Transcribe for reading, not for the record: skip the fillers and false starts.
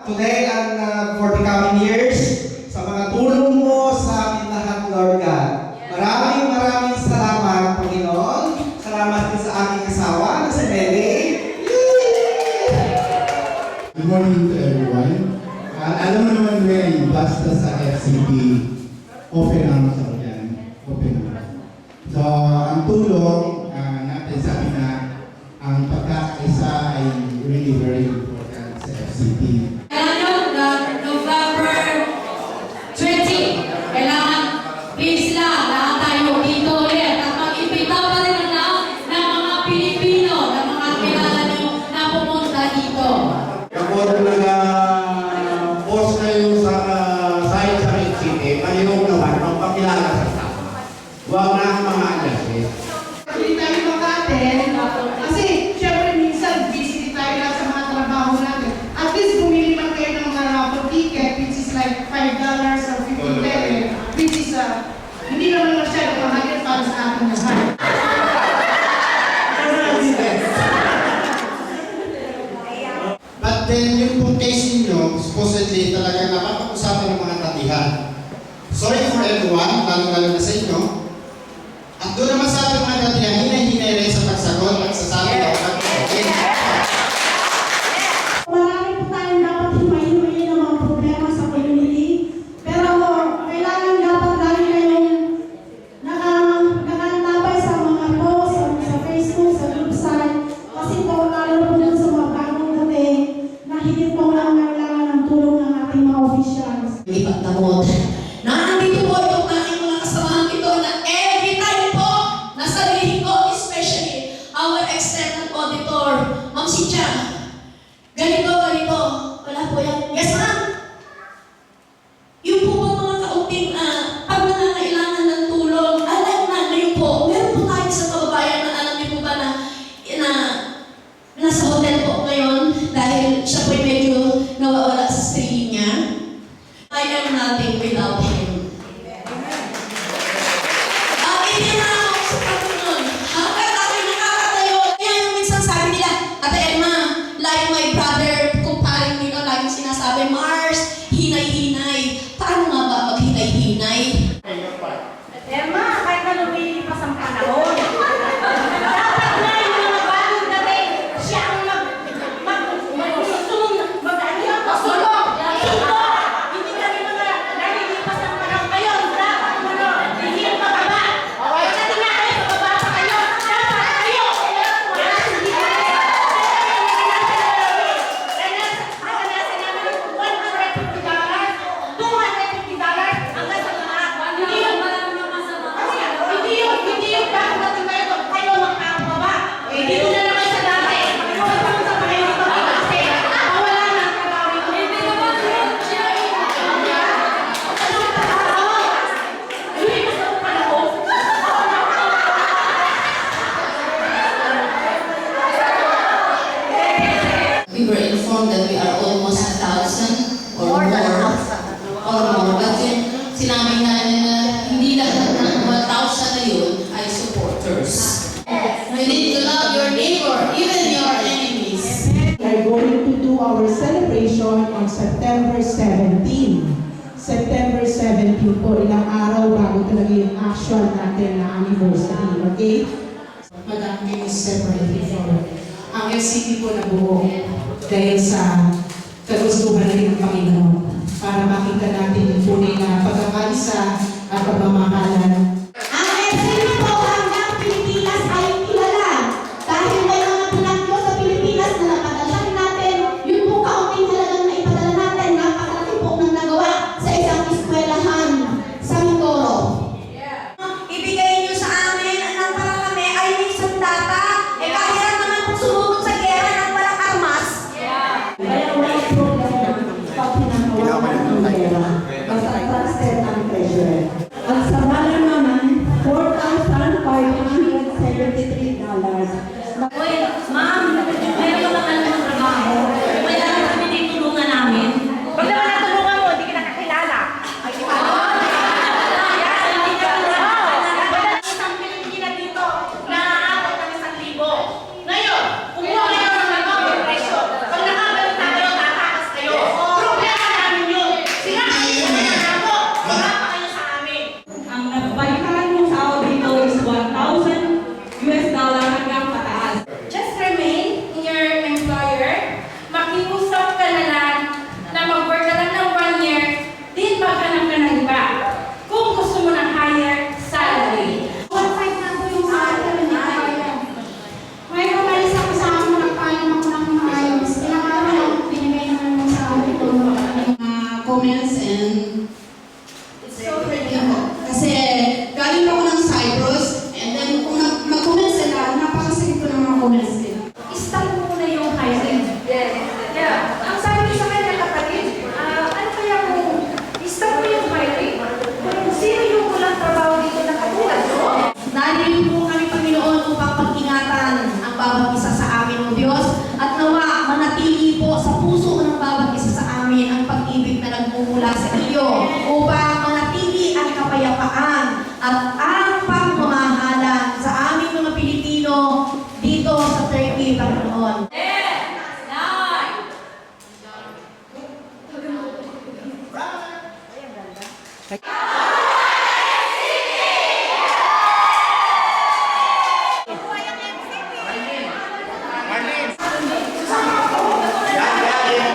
Today and for the coming years, sa mga tulong mo sa amin lahat, Lord God. Maraming salamat, Panginoon. Salamat din sa aking asawa na si Mary. Good morning to everyone. Alam mo naman, Mary, basta sa FCP, open arms ako yan. Open arms. So, ang tulong natin sa amin na ang pagkakaisa ay really very important sa FCP. November 20, kailangan please lang, lahat tayo dito ulit at mag-imbita pa rin ng mga Pilipino, ng mga kilala nyo na pumunta dito. Kapag nag-post kayo sa site sa Red City, mayroong naman magpakilala sa tao. Huwag na ang mga adjusted. Hindi tayo makaten, kasi syempre minsan busy tayo lang sa mga trabaho natin. At least bumili man kayo ng mga raffle ticket, which is like $5 or $50, which is hindi naman masyado mahal para sa ating lahat. But then, yung pong case ninyo, supposedly talaga napapag-usapan ng mga tatihan. Sorry for everyone, lalo-lalo na sa inyo. At doon naman sa ating mga tatihan, hinay-hinay rin sa pagsagot at sa sabi ng pag-okay. Marami po tayong dapat himay-himay ng mga problema sa community. Pero kailangan dapat lagi kayong nakaantabay sa mga posts, sa Facebook, sa website. Kasi po, lalo po dun sa mga bagong dating na higit po lang kailangan ng tulong ng ating mga officials. Hindi pagtamot. Nandito po yung aking mga kasamahan dito na every time po nasalihin ko, especially our external auditor, Ma'am Cynthia. Ganito. Wala po yan. Yes, ma'am. Yung po ba mga kaunting pag nangangailangan ng tulong, alam na ngayon po, meron po tayo sa kababayan na alam niyo po ba na nasa hotel po ngayon dahil siya po medyo nawawala sa sarili niya. I am nothing without him. Hindi na ako sa Panginoon. Hanggang ako'y nakakatayo. Kaya yung minsan sabi nila, Ate Emma, like my brother, kumparing nila, laging sinasabi, Mars, hinay-hinay. Paano nga ba maghinay-hinay? Emma, kahit na lumilipas ang panahon, dapat na yung mga bagong dating siya ang magsulong. Hindi kami mga nalilipas ang panahon kayo. Dapat hindi yung pababa. Kaya natin nga kayo, pababa pa kayo. Dapat kayo. Kaya hindi kaya nasa namin yung $150, $250 hanggang sa lahat. Hindi yung bakit natin kayo magkakababa. Dito na naman sa dati. Huwag kang sa kayo kasi wala na ang trabaho rito. Hindi naman siya We were informed that we are almost 1,000 or more. But yun, sinabi nga na hindi lahat ng 1,000 na yun ay supporters. You need to love your neighbor, even your enemies. We are going to do our celebration on September 17. September 17 po, ilang araw bago talaga yung action. actual natin na anniversary. Okay? Madam Kim is separately for ang FCP po nabuo dahil sa kagustuhan rin ng Panginoon para makita natin yung tunay na pagkakaisa at pagmamahalan. Ang FCP po hanggang Pilipinas ay kilala. Dahil may mga pinagyo sa Pilipinas na napadala natin, yun po kaunting halagang na ipadala natin, napakalaki po ng nagawa sa isang eskwelahan sa Mindoro. Ibigay niyo sa amin ang para kami ay may sandata. Kahit naman kung sumugod sa gera ng walang armas. Kaya walang problema pag pinagawa ng pera. Basta trusted ang treasurer. At sa balan naman, $4,573. Uy, ma'am, meron ka ba ng trabaho? Wala ka kami dito tulungan namin. Pag naman natulungan mo, hindi kita kakilala. Ay, di ba? Yan, hindi ka tulungan. Wala isang Pilipina dito na aabot ng 1,000. Ngayon, kumuha kayo ng magandang presyo. Pag nakabalik na kayo, tatakas kayo. Problema namin yun. Sila kayo sa mga nako. Wala pa kayo sa amin. Ang nagbayad mo sa ako dito is $1,000 hanggang pataas. Just remain in your employer. Makiusap ka na lang na mag-work ka lang ng 1 year, din maghanap ka ng iba. Kung gusto mo ng higher salary. 1.5 na po yung sa akin. May umalis ako sa amin, nagpaalam ako ng maayos. Ilang araw lang, binigay naman mo sa akin ito. Comments and it's so pretty ako. Kasi galing ako ng Cyprus and then kung mag-comment sila, napakasakit ko ng mga comments nila. Stop mo muna yung hiring. Yeah. Ang sabi ko sa kanya kapatid, ano kaya kung stop mo yung hiring? Kung sino yung walang trabaho dito na katulad mo? Narito po kami, Panginoon, upang pag-ingatan ang bawat isa sa amin, O Diyos, at nawa manatili po sa puso ng bawat isa sa amin ang pag-ibig na nagmumula sa iyo, upang manatili ang kapayapaan at ang pagmamahalan sa aming mga Pilipino dito sa Turkey, Panginoon.